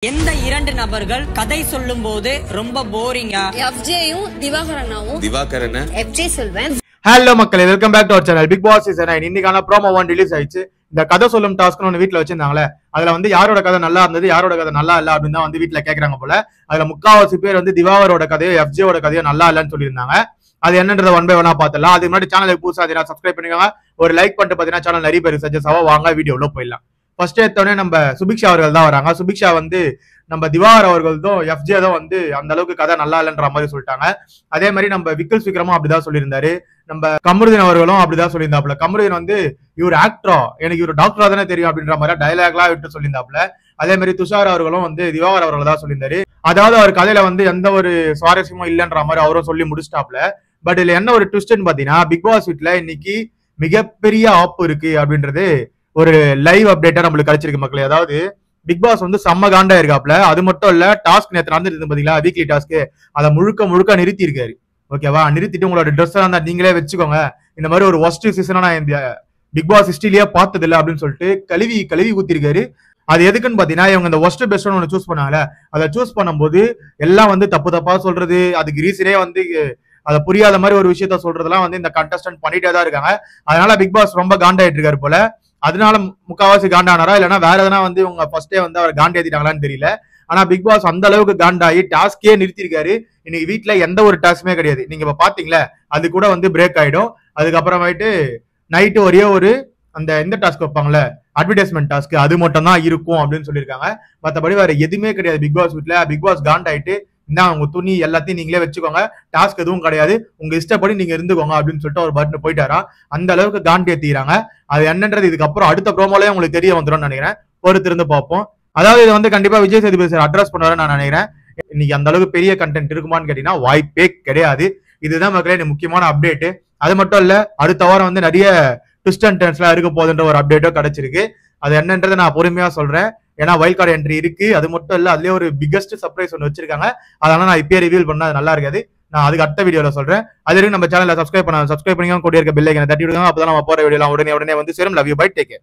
எந்த இரண்டு நபர்கள் கதை சொல்லும் போது ரொம்ப போரிங்கா எஃப்ஜேயும் திவாகரன் எஃப்ஜே சொல்வேன். ஹலோ மக்களே, welcome back to our channel Bigg Boss season 9. இன்னைக்கான ப்ரோமோ 1 ரிலீஸ் ஆயிடுச்சு. இந்த கதை சொல்லும் டாஸ்க்னு ஒன்று வீட்டில் வச்சிருந்தாங்களே, அதுல வந்து யாரோட கதை நல்லா இருந்தது யாரோட கதை நல்லா இல்ல அப்படின்னு தான் வந்து வீட்டில் கேட்கறாங்க போல. அதுல முக்காவாசி பேர் வந்து திவாகரோட கதையோ எஃப்ஜேவோட கதையோ நல்லா இல்லைன்னு சொல்லியிருந்தாங்க. அது என்னன்றத ஒன் பை ஒன்னா பார்த்தலாம். அதுக்கு முன்னாடி சேனலுக்கு புதுசாக சப்ஸ்கிரைப் பண்ணிக்கோங்க, ஒரு லைக் பண்ணிட்டு பார்த்தீங்கன்னா சேனல் நிறைய பேர் சஜஸ்ட் ஆகும். வாங்க வீடியோவில் போயிடலாம். ஃபர்ஸ்ட் எடுத்தோடனே நம்ம சுபிக்ஷா அவர்கள் தான் வராங்க. சுபிக்ஷா வந்து நம்ம திவாகர் அவர்களதும் எஃப்ஜே தான் வந்து அந்த அளவுக்கு கதை நல்லா இல்லைன்ற மாதிரி சொல்லிட்டாங்க. அதே மாதிரி நம்ம விக்கல் விக்ரமும் அப்படிதான் சொல்லியிருந்தாரு. நம்ம கமருதீன் அவர்களும் அப்படிதான் சொல்லியிருந்தாப்புல. கமருதீன் வந்து இவர் ஆக்டரா, எனக்கு இவர் டாக்டரா தானே தெரியும் அப்படின்ற மாதிரி டைலாக்லாம் விட்டு சொல்லியிருந்தாப்புல. அதே மாதிரி துஷார் அவர்களும் வந்து திவாகர் அவர்கள் தான் சொல்லியிருந்தாரு. அதாவது அவர் கதையில வந்து எந்த ஒரு சுவாரஸ்யமும் இல்லைன்ற மாதிரி அவரும் சொல்லி முடிச்சிட்டாப்ல. பட் இதுல என்ன ஒரு ட்விஸ்ட்னு பாத்தீங்கன்னா, பிக் பாஸ் வீட்ல இன்னைக்கு மிகப்பெரிய ஆப்பு இருக்கு அப்படின்றது ஒரு லைவ் அப்டேட்டா நம்மளுக்கு கிடைச்சிருக்கு மக்களே. அதாவது பிக் பாஸ் வந்து செம்ம காண்டா இருக்காப்ல. அது மட்டும் இல்ல, டாஸ்க் நேற்று நடந்துட்டு பாத்தீங்களா, வீக்லி டாஸ்க், அதை முழுக்க நிறுத்தி இருக்காரு. ஓகேவா, நிறுத்திட்டு உங்களோட ட்ரெஸ் இருந்தா நீங்களே வச்சுக்கோங்க, இந்த மாதிரி ஒரு ஒஸ்ட் சீசனா நான் இந்த பிக் பாஸ் ஹிஸ்டரியிலேயே பார்த்தது இல்லை அப்படின்னு சொல்லிட்டு கழுவி ஊத்திருக்காரு. அது எதுக்குன்னு பாத்தீங்கன்னா, இவங்க இந்த ஒஸ்ட் பெஸ்ட் ஒன்று சூஸ் பண்ணாங்கல்ல, அதை சூஸ் பண்ணும்போது எல்லாம் வந்து தப்பா சொல்றது, அதுக்கு ரீசனே வந்து அதை புரியாத மாதிரி ஒரு விஷயத்த சொல்றதெல்லாம் வந்து இந்த கண்டஸ்டன்ட் பண்ணிட்டே தான் இருக்காங்க. அதனால பிக் பாஸ் ரொம்ப காண்டாயிட்டு இருக்காரு போல. அதனால முக்காவாசி காண்டானாரா இல்லைன்னா வேற எதனா வந்து உங்க ஃபர்ஸ்டே வந்து அவர் காண்டி ஏத்திட்டாங்களான்னு தெரியல. ஆனா பிக் பாஸ் அந்த அளவுக்கு காண்டாயி டாஸ்கே நிறுத்திருக்காரு. இன்னைக்கு வீட்டுல எந்த ஒரு டாஸ்க்குமே கிடையாது. நீங்க இப்ப பாத்தீங்களா, அது கூட வந்து பிரேக் ஆயிடும். அதுக்கப்புறமேட்டு நைட்டு ஒரே ஒரு அந்த எந்த டாஸ்க் வைப்பாங்களே, அட்வர்டைஸ்மெண்ட் டாஸ்க், அது மட்டும் தான் இருக்கும் அப்படின்னு சொல்லியிருக்காங்க. மற்றபடி வேற எதுவுமே கிடையாது பிக் பாஸ் வீட்டுல. பிக் பாஸ் காண்டாயிட்டு இந்த உங்க துணி எல்லாத்தையும் நீங்களே வச்சுக்கோங்க, டாஸ்க் எதுவும் கிடையாது, உங்க இஷ்டப்படி நீங்க இருந்துக்கோங்க அப்படின்னு சொல்லிட்டு ஒரு பட்டன் போயிட்டாரா. அந்த அளவுக்கு காண்டி ஏத்திக்கிறாங்க. அது என்னன்றது இதுக்கப்புறம் அடுத்த ப்ரோமோலயே உங்களுக்கு தெரிய வந்துடும் நினைக்கிறேன். பொறுத்திருந்து பார்ப்போம். அதாவது இது வந்து கண்டிப்பா விஜய் சேதுபதி சார் அட்ரஸ் பண்ணுவாருன்னு நான் நினைக்கிறேன். இன்னைக்கு அந்த அளவுக்கு பெரிய கண்டென்ட் இருக்குமான்னு கேட்டீங்கன்னா வாய்ப்பே கிடையாது. இதுதான் மக்களே முக்கியமான அப்டேட். அது மட்டும் இல்ல, அடுத்த வாரம் வந்து நிறைய ட்விஸ்ட் அண்ட் டர்ன்ஸ் எல்லாம் இருக்க போகுதுன்ற ஒரு அப்டேட்டோ கிடைச்சிருக்கு. அது என்னன்றதை நான் பொறுமையா சொல்றேன். ஏன்னா வைல்ட் கார்டு என்ட்ரி இருக்கு. அது மட்டும் இல்ல, அதுலயே ஒரு பிக்கஸ்ட் சர்ப்ரைஸ் ஒன்று வச்சிருக்காங்க. அதனால நான் இப்பயே ரிவீல் பண்ணா அது நல்லா இருக்காது. நான் அதுக்கு அடுத்த வீடியோல சொல்றேன். அது வரைக்கும் நம்ம சேனலை சப்ஸ்கிரைப் பண்ணிக்கோங்க, கூட இருக்க பெல் ஐகானை தட்டி விடுங்க. அப்பதான் நம்ம போற வீடியோலாம் உடனே வந்து சேரும். Love you, bye, take care.